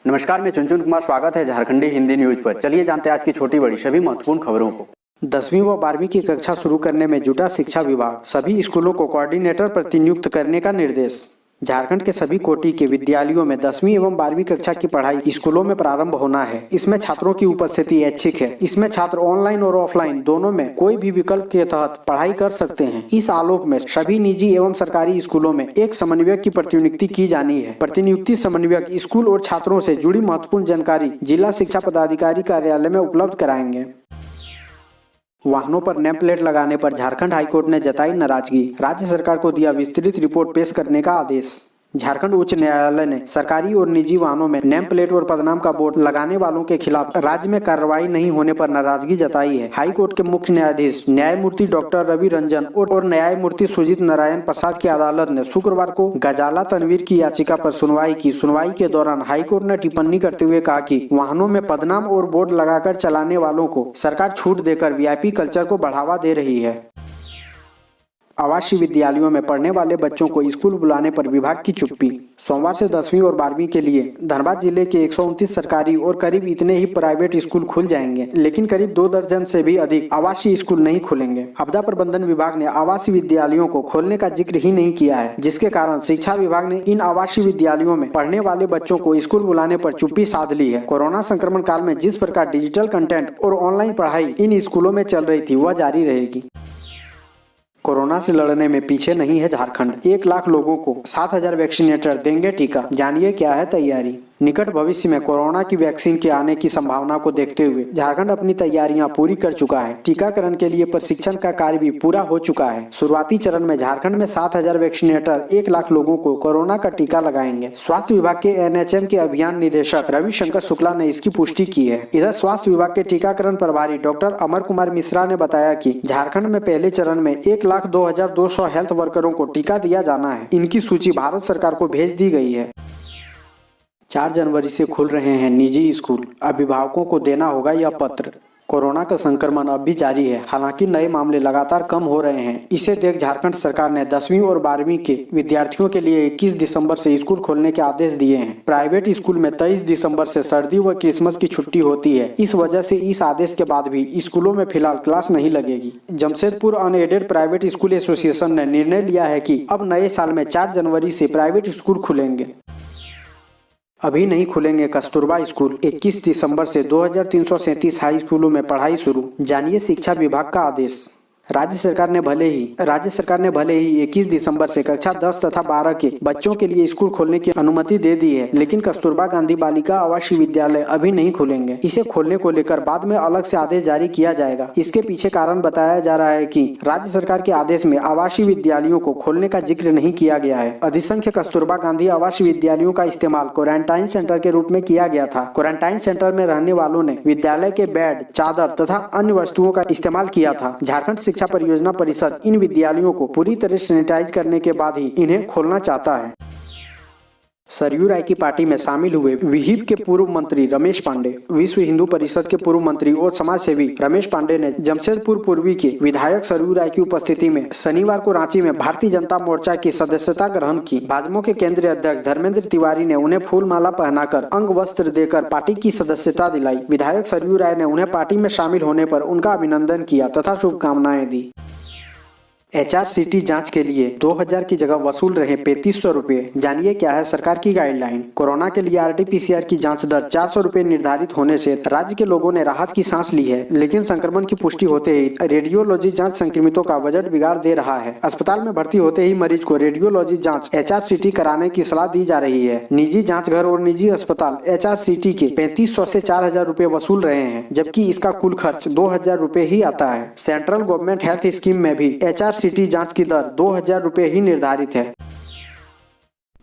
नमस्कार, मैं चुनचुन कुमार। स्वागत है झारखंडी हिंदी न्यूज पर। चलिए जानते हैं आज की छोटी बड़ी सभी महत्वपूर्ण खबरों को। 10वीं व 12वीं की कक्षा शुरू करने में जुटा शिक्षा विभाग, सभी स्कूलों को कोऑर्डिनेटर प्रतिनियुक्त करने का निर्देश। झारखंड के सभी कोटि के विद्यालयों में 10वीं एवं 12वीं कक्षा की पढ़ाई स्कूलों में प्रारंभ होना है। इसमें छात्रों की उपस्थिति ऐच्छिक है। इसमें छात्र ऑनलाइन और ऑफलाइन दोनों में कोई भी विकल्प के तहत पढ़ाई कर सकते हैं। इस आलोक में सभी निजी एवं सरकारी स्कूलों में एक समन्वयक की प्रतिनियुक्ति की जानी है। प्रतिनियुक्ति समन्वयक स्कूल और छात्रों से जुड़ी महत्वपूर्ण जानकारी जिला शिक्षा पदाधिकारी कार्यालय में उपलब्ध कराएंगे। वाहनों पर नेम प्लेट लगाने पर झारखंड हाईकोर्ट ने जताई नाराजगी, राज्य सरकार को दिया विस्तृत रिपोर्ट पेश करने का आदेश। झारखंड उच्च न्यायालय ने सरकारी और निजी वाहनों में नेम प्लेट और पदनाम का बोर्ड लगाने वालों के खिलाफ राज्य में कार्रवाई नहीं होने पर नाराजगी जताई है। हाई कोर्ट के मुख्य न्यायाधीश न्यायमूर्ति डॉक्टर रवि रंजन और न्यायमूर्ति सुजीत नारायण प्रसाद की अदालत ने शुक्रवार को गजाला तनवीर की याचिका पर सुनवाई की। सुनवाई के दौरान हाईकोर्ट ने टिप्पणी करते हुए कहा कि वाहनों में पदनाम और बोर्ड लगाकर चलाने वालों को सरकार छूट देकर वीआईपी कल्चर को बढ़ावा दे रही है। आवासीय विद्यालयों में पढ़ने वाले बच्चों को स्कूल बुलाने पर विभाग की चुप्पी। सोमवार से 10वीं और 12वीं के लिए धनबाद जिले के 129 सरकारी और करीब इतने ही प्राइवेट स्कूल खुल जाएंगे, लेकिन करीब 2 दर्जन से भी अधिक आवासीय स्कूल नहीं खुलेंगे। आपदा प्रबंधन विभाग ने आवासीय विद्यालयों को खोलने का जिक्र ही नहीं किया है, जिसके कारण शिक्षा विभाग ने इन आवासीय विद्यालयों में पढ़ने वाले बच्चों को स्कूल बुलाने पर चुप्पी साध ली है। कोरोना संक्रमण काल में जिस प्रकार डिजिटल कंटेंट और ऑनलाइन पढ़ाई इन स्कूलों में चल रही थी, वह जारी रहेगी। कोरोना से लड़ने में पीछे नहीं है झारखंड। 1 लाख लोगों को 7,000 वैक्सीनेटर देंगे टीका। जानिए क्या है तैयारी। निकट भविष्य में कोरोना की वैक्सीन के आने की संभावना को देखते हुए झारखंड अपनी तैयारियां पूरी कर चुका है। टीकाकरण के लिए प्रशिक्षण का कार्य भी पूरा हो चुका है। शुरुआती चरण में झारखंड में 7,000 वैक्सीनेटर 1 लाख लोगों को कोरोना का टीका लगाएंगे। स्वास्थ्य विभाग के NHM के अभियान निदेशक रविशंकर शुक्ला ने इसकी पुष्टि की है। इधर स्वास्थ्य विभाग के टीकाकरण प्रभारी डॉक्टर अमर कुमार मिश्रा ने बताया कि झारखंड में पहले चरण में 1,02,200 हेल्थ वर्करों को टीका दिया जाना है। इनकी सूची भारत सरकार को भेज दी गई है। 4 जनवरी से खुल रहे हैं निजी स्कूल, अभिभावकों को देना होगा यह पत्र। कोरोना का संक्रमण अब भी जारी है, हालांकि नए मामले लगातार कम हो रहे हैं। इसे देख झारखंड सरकार ने 10वीं और 12वीं के विद्यार्थियों के लिए 21 दिसंबर से स्कूल खोलने के आदेश दिए हैं। प्राइवेट स्कूल में 23 दिसंबर से सर्दी व क्रिसमस की छुट्टी होती है। इस वजह से इस आदेश के बाद भी स्कूलों में फिलहाल क्लास नहीं लगेगी। Jamshedpur unaided private school association ने निर्णय लिया है कि अब नए साल में 4 जनवरी से प्राइवेट स्कूल खुलेंगे। अभी नहीं खुलेंगे कस्तूरबा स्कूल। 21 दिसंबर से 2337 हाई स्कूलों में पढ़ाई शुरू। जानिए शिक्षा विभाग का आदेश। राज्य सरकार ने भले ही 21 दिसंबर से कक्षा 10 तथा 12 के बच्चों के लिए स्कूल खोलने की अनुमति दे दी है, लेकिन कस्तूरबा गांधी बालिका आवासीय विद्यालय अभी नहीं खुलेंगे। इसे खोलने को लेकर बाद में अलग से आदेश जारी किया जाएगा। इसके पीछे कारण बताया जा रहा है कि राज्य सरकार के आदेश में आवासीय विद्यालयों को खोलने का जिक्र नहीं किया गया है। अधिसंख्य कस्तूरबा गांधी आवासीय विद्यालयों का इस्तेमाल क्वारंटाइन सेंटर के रूप में किया गया था। क्वारंटाइन सेंटर में रहने वालों ने विद्यालय के बेड, चादर तथा अन्य वस्तुओं का इस्तेमाल किया था। झारखंड शिक्षा परियोजना परिषद इन विद्यालयों को पूरी तरह सैनिटाइज करने के बाद ही इन्हें खोलना चाहता है। सरयू राय की पार्टी में शामिल हुए विहिप के पूर्व मंत्री रमेश पांडे। विश्व हिंदू परिषद के पूर्व मंत्री और समाज सेवी रमेश पांडे ने जमशेदपुर पूर्वी के विधायक सरयू राय की उपस्थिति में शनिवार को रांची में भारतीय जनता मोर्चा की सदस्यता ग्रहण की। भाजपा के केंद्रीय अध्यक्ष धर्मेंद्र तिवारी ने उन्हें फूल माला पहनाकर अंग वस्त्र देकर पार्टी की सदस्यता दिलाई। विधायक सरयू राय ने उन्हें पार्टी में शामिल होने पर उनका अभिनंदन किया तथा शुभकामनाएं दी। HRCT जांच के लिए 2,000 की जगह वसूल रहे 3,500 रुपए। जानिए क्या है सरकार की गाइडलाइन। कोरोना के लिए RT-PCR की जांच दर 400 रुपए निर्धारित होने से राज्य के लोगों ने राहत की सांस ली है, लेकिन संक्रमण की पुष्टि होते ही रेडियोलॉजी जांच संक्रमितों का बजट बिगाड़ दे रहा है। अस्पताल में भर्ती होते ही मरीज को रेडियोलॉजी जाँच HRCT कराने की सलाह दी जा रही है। निजी जाँच घर और निजी अस्पताल HRCT के 3,500 से 4,000 रुपए वसूल रहे हैं, जबकि इसका कुल खर्च 2,000 रुपए ही आता है। सेंट्रल गवर्नमेंट हेल्थ स्कीम में भी HRCT जांच की दर 2,000 रुपए ही निर्धारित है।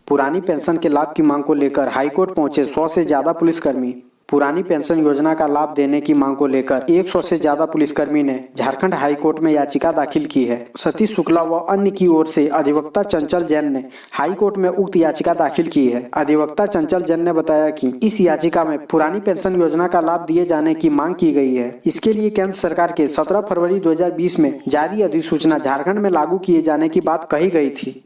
पुरानी पेंशन के लाभ की मांग को लेकर हाईकोर्ट पहुंचे 100 से ज्यादा पुलिसकर्मी। पुरानी पेंशन योजना का लाभ देने की मांग को लेकर 100 से ज्यादा पुलिसकर्मी ने झारखंड हाईकोर्ट में याचिका दाखिल की है। सतीश शुक्ला व अन्य की ओर से अधिवक्ता चंचल जैन ने हाईकोर्ट में उक्त याचिका दाखिल की है। अधिवक्ता चंचल जैन ने बताया कि इस याचिका में पुरानी पेंशन योजना का लाभ दिए जाने की मांग की गई है। इसके लिए केंद्र सरकार के 17 फरवरी 2020 में जारी अधिसूचना झारखंड में लागू किए जाने की बात कही गई थी।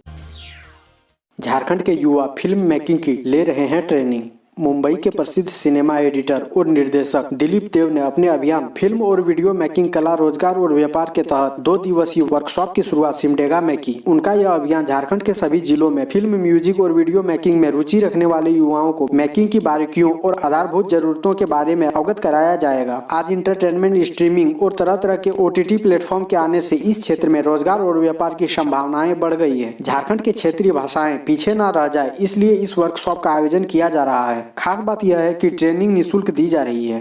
झारखंड के युवा फिल्म मेकिंग की ले रहे हैं ट्रेनिंग। मुंबई के प्रसिद्ध सिनेमा एडिटर और निर्देशक दिलीप देव ने अपने अभियान फिल्म और वीडियो मेकिंग कला, रोजगार और व्यापार के तहत 2 दिवसीय वर्कशॉप की शुरुआत सिमडेगा में की। उनका यह अभियान झारखंड के सभी जिलों में फिल्म, म्यूजिक और वीडियो मेकिंग में रुचि रखने वाले युवाओं को मेकिंग की बारीकियों और आधारभूत जरूरतों के बारे में अवगत कराया जाएगा। आज इंटरटेनमेंट, स्ट्रीमिंग और तरह तरह के OTT प्लेटफॉर्म के आने से इस क्षेत्र में रोजगार और व्यापार की संभावनाएं बढ़ गई है। झारखंड के क्षेत्रीय भाषाएं पीछे न रह जाए, इसलिए इस वर्कशॉप का आयोजन किया जा रहा है। खास बात यह है कि ट्रेनिंग निःशुल्क दी जा रही है।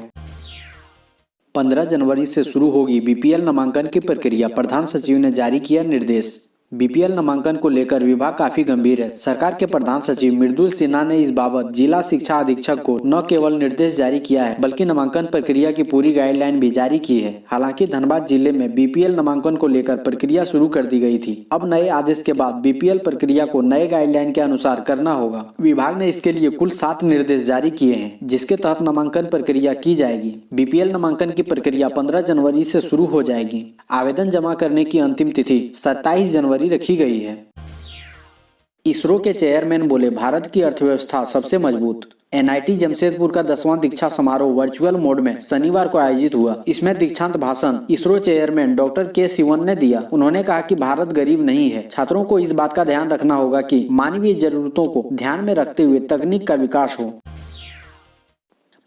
15 जनवरी से शुरू होगी BPL नामांकन की प्रक्रिया, प्रधान सचिव ने जारी किया निर्देश। BPL नामांकन को लेकर विभाग काफी गंभीर है। सरकार के प्रधान सचिव मृदुल सिन्हा ने इस बाबत जिला शिक्षा अधीक्षक को न केवल निर्देश जारी किया है, बल्कि नामांकन प्रक्रिया की पूरी गाइडलाइन भी जारी की है। हालांकि धनबाद जिले में BPL नामांकन को लेकर प्रक्रिया शुरू कर दी गई थी। अब नए आदेश के बाद BPL प्रक्रिया को नए गाइडलाइन के अनुसार करना होगा। विभाग ने इसके लिए कुल 7 निर्देश जारी किए हैं, जिसके तहत नामांकन प्रक्रिया की जाएगी। BPL नामांकन की प्रक्रिया 15 जनवरी से शुरू हो जाएगी। आवेदन जमा करने की अंतिम तिथि 27 जनवरी रखी गई है। इसरो के चेयरमैन बोले, भारत की अर्थव्यवस्था सबसे मजबूत। NIT जमशेदपुर का 10वां दीक्षा समारोह वर्चुअल मोड में शनिवार को आयोजित हुआ। इसमें दीक्षांत भाषण इसरो चेयरमैन डॉक्टर के सिवन ने दिया। उन्होंने कहा कि भारत गरीब नहीं है। छात्रों को इस बात का ध्यान रखना होगा कि मानवीय जरूरतों को ध्यान में रखते हुए तकनीक का विकास हो।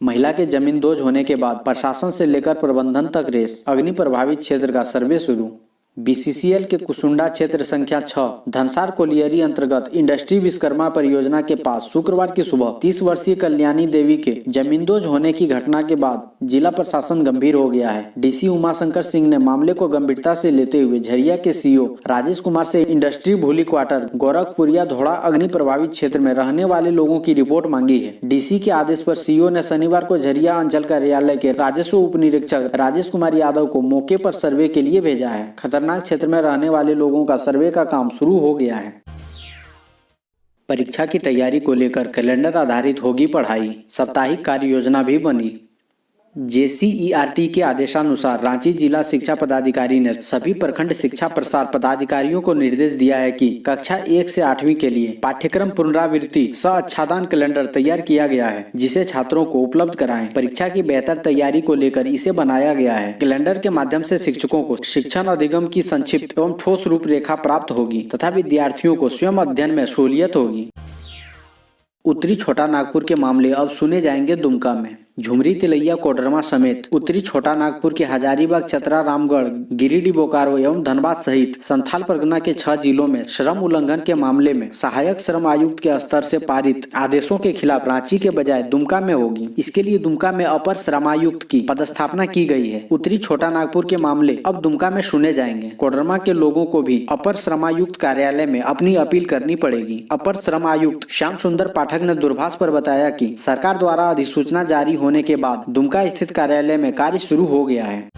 महिला के जमींदोज होने के बाद प्रशासन से लेकर प्रबंधन तक रेस, अग्नि प्रभावित क्षेत्र का सर्वे शुरू। BCCL के कुसुंडा क्षेत्र संख्या 6 धनसार कोलियरी अंतर्गत इंडस्ट्री विश्वकर्मा परियोजना के पास शुक्रवार की सुबह 30 वर्षीय कल्याणी देवी के जमींदोज होने की घटना के बाद जिला प्रशासन गंभीर हो गया है। DC उमाशंकर सिंह ने मामले को गंभीरता से लेते हुए झरिया के CO राजेश कुमार से इंडस्ट्री भूली क्वार्टर गोरखपुरिया धोड़ा अग्नि प्रभावित क्षेत्र में रहने वाले लोगों की रिपोर्ट मांगी है। DC के आदेश पर CO ने शनिवार को झरिया अंचल कार्यालय के राजस्व उप निरीक्षक राजेश कुमार यादव को मौके पर सर्वे के लिए भेजा है। खतरनाक क्षेत्र में रहने वाले लोगों का सर्वे का काम शुरू हो गया है। परीक्षा की तैयारी को लेकर कैलेंडर आधारित होगी पढ़ाई, साप्ताहिक कार्य योजना भी बनी। JCERT के आदेशानुसार रांची जिला शिक्षा पदाधिकारी ने सभी प्रखंड शिक्षा प्रसार पदाधिकारियों को निर्देश दिया है कि कक्षा 1 से 8वीं के लिए पाठ्यक्रम पुनरावृत्ति सह अच्छादन कैलेंडर तैयार किया गया है, जिसे छात्रों को उपलब्ध कराएं। परीक्षा की बेहतर तैयारी को लेकर इसे बनाया गया है। कैलेंडर के माध्यम से शिक्षकों को शिक्षण अधिगम की संक्षिप्त एवं ठोस रूपरेखा प्राप्त होगी तथा विद्यार्थियों को स्वयं अध्ययन में सहूलियत होगी। उत्तरी छोटा नागपुर के मामले अब सुने जाएंगे दुमका में। झुमरी, तिलैया, कोडरमा समेत उत्तरी छोटा नागपुर के हजारीबाग, चतरा, रामगढ़, गिरिडीह, बोकारो एवं धनबाद सहित संथाल परगना के 6 जिलों में श्रम उल्लंघन के मामले में सहायक श्रम आयुक्त के स्तर से पारित आदेशों के खिलाफ रांची के बजाय दुमका में होगी। इसके लिए दुमका में अपर श्रमायुक्त की पदस्थापना की गई है। उत्तरी छोटा नागपुर के मामले अब दुमका में सुने जाएंगे। कोडरमा के लोगों को भी अपर श्रमायुक्त कार्यालय में अपनी अपील करनी पड़ेगी। अपर श्रम आयुक्त श्याम सुंदर पाठक ने दूरभाष पर बताया कि सरकार द्वारा अधिसूचना जारी होने के बाद दुमका स्थित कार्यालय में कार्य शुरू हो गया है।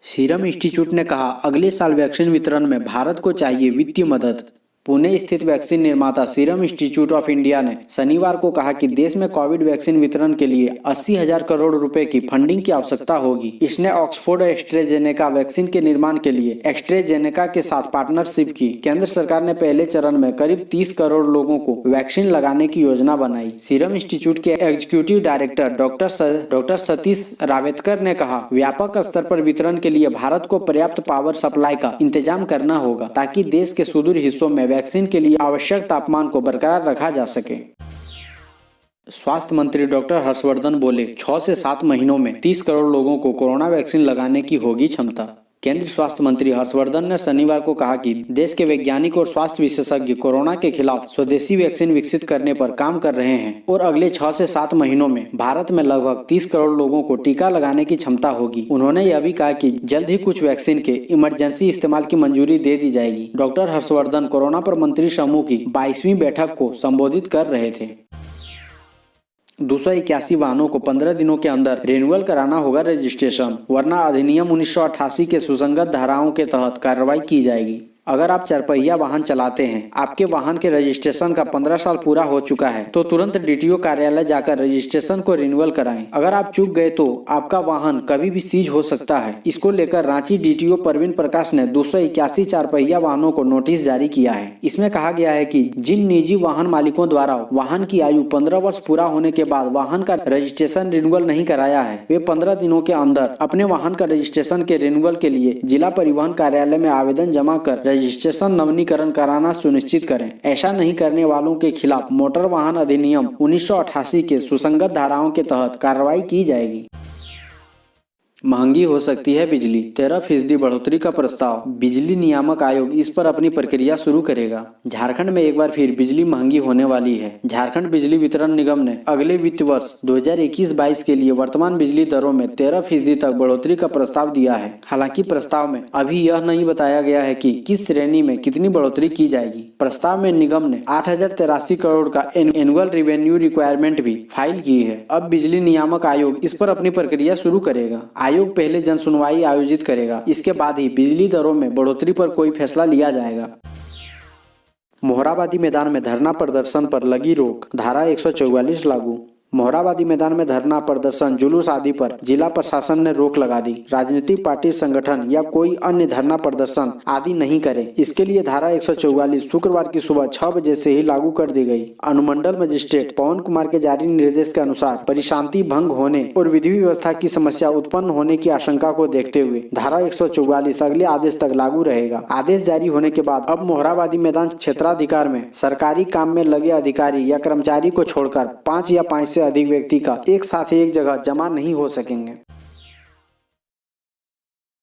सीरम इंस्टीट्यूट ने कहा, अगले साल वैक्सीन वितरण में भारत को चाहिए वित्तीय मदद। पुणे स्थित वैक्सीन निर्माता सीरम इंस्टीट्यूट ऑफ इंडिया ने शनिवार को कहा कि देश में कोविड वैक्सीन वितरण के लिए 80,000 करोड़ रुपए की फंडिंग की आवश्यकता होगी। इसने ऑक्सफोर्ड एस्ट्रेजेनेका वैक्सीन के निर्माण के लिए एस्ट्रेजेनेका के साथ पार्टनरशिप की। केंद्र सरकार ने पहले चरण में करीब 30 करोड़ लोगों को वैक्सीन लगाने की योजना बनाई। सीरम इंस्टीट्यूट के एग्जीक्यूटिव डायरेक्टर डॉक्टर सतीश रावेतकर ने कहा, व्यापक स्तर पर वितरण के लिए भारत को पर्याप्त पावर सप्लाई का इंतजाम करना होगा ताकि देश के सुदूर हिस्सों में वैक्सीन के लिए आवश्यक तापमान को बरकरार रखा जा सके। स्वास्थ्य मंत्री डॉक्टर हर्षवर्धन बोले, 6 से 7 महीनों में 30 करोड़ लोगों को कोरोना वैक्सीन लगाने की होगी क्षमता। केंद्रीय स्वास्थ्य मंत्री हर्षवर्धन ने शनिवार को कहा कि देश के वैज्ञानिक और स्वास्थ्य विशेषज्ञ कोरोना के खिलाफ स्वदेशी वैक्सीन विकसित करने पर काम कर रहे हैं और अगले 6 से 7 महीनों में भारत में लगभग 30 करोड़ लोगों को टीका लगाने की क्षमता होगी। उन्होंने यह भी कहा कि जल्द ही कुछ वैक्सीन के इमरजेंसी इस्तेमाल की मंजूरी दे दी जाएगी। डॉक्टर हर्षवर्धन कोरोना पर मंत्री समूह की 22वीं बैठक को संबोधित कर रहे थे। 281 वाहनों को 15 दिनों के अंदर रिन्यूअल कराना होगा रजिस्ट्रेशन, वरना अधिनियम 1988 के सुसंगत धाराओं के तहत कार्रवाई की जाएगी। अगर आप चारपहिया वाहन चलाते हैं, आपके वाहन के रजिस्ट्रेशन का 15 साल पूरा हो चुका है तो तुरंत DTO कार्यालय जाकर रजिस्ट्रेशन को रिन्यूअल कराएं। अगर आप चूक गए तो आपका वाहन कभी भी सीज हो सकता है। इसको लेकर रांची DTO प्रवीण प्रकाश ने 281 चारपहिया वाहनों को नोटिस जारी किया है। इसमें कहा गया है कि जिन निजी वाहन मालिकों द्वारा वाहन की आयु 15 वर्ष पूरा होने के बाद वाहन का रजिस्ट्रेशन रिन्यूअल नहीं कराया है, वे 15 दिनों के अंदर अपने वाहन का रजिस्ट्रेशन के रिन्यूअल के लिए जिला परिवहन कार्यालय में आवेदन जमा कर रजिस्ट्रेशन नवीनीकरण कराना सुनिश्चित करें। ऐसा नहीं करने वालों के खिलाफ मोटर वाहन अधिनियम 1988 के सुसंगत धाराओं के तहत कार्रवाई की जाएगी। महंगी हो सकती है बिजली, 13% बढ़ोतरी का प्रस्ताव। बिजली नियामक आयोग इस पर अपनी प्रक्रिया शुरू करेगा। झारखंड में एक बार फिर बिजली महंगी होने वाली है। झारखंड बिजली वितरण निगम ने अगले वित्त वर्ष 2021-22 के लिए वर्तमान बिजली दरों में 13% तक बढ़ोतरी का प्रस्ताव दिया है। हालांकि प्रस्ताव में अभी यह नहीं बताया गया है कि किस श्रेणी में कितनी बढ़ोतरी की जाएगी। प्रस्ताव में निगम ने 8,083 करोड़ का एनुअल रेवेन्यू रिक्वायरमेंट भी फाइल की है। अब बिजली नियामक आयोग इस पर अपनी प्रक्रिया शुरू करेगा। आयोग पहले जन सुनवाई आयोजित करेगा, इसके बाद ही बिजली दरों में बढ़ोतरी पर कोई फैसला लिया जाएगा। मोहराबादी मैदान में धरना प्रदर्शन पर लगी रोक, धारा 144 लागू। मोहराबादी मैदान में धरना प्रदर्शन, जुलूस आदि पर जिला प्रशासन ने रोक लगा दी। राजनीतिक पार्टी, संगठन या कोई अन्य धरना प्रदर्शन आदि नहीं करे। इसके लिए धारा 144 शुक्रवार की सुबह 6 बजे से ही लागू कर दी गई। अनुमंडल मजिस्ट्रेट पवन कुमार के जारी निर्देश के अनुसार परिशांति भंग होने और विधि व्यवस्था की समस्या उत्पन्न होने की आशंका को देखते हुए धारा 144 अगले आदेश तक लागू रहेगा। आदेश जारी होने के बाद अब मोहराबादी मैदान क्षेत्राधिकार में सरकारी काम में लगे अधिकारी या कर्मचारी को छोड़कर 5 या 5 से अधिक व्यक्ति का एक साथ एक जगह जमा नहीं हो सकेंगे।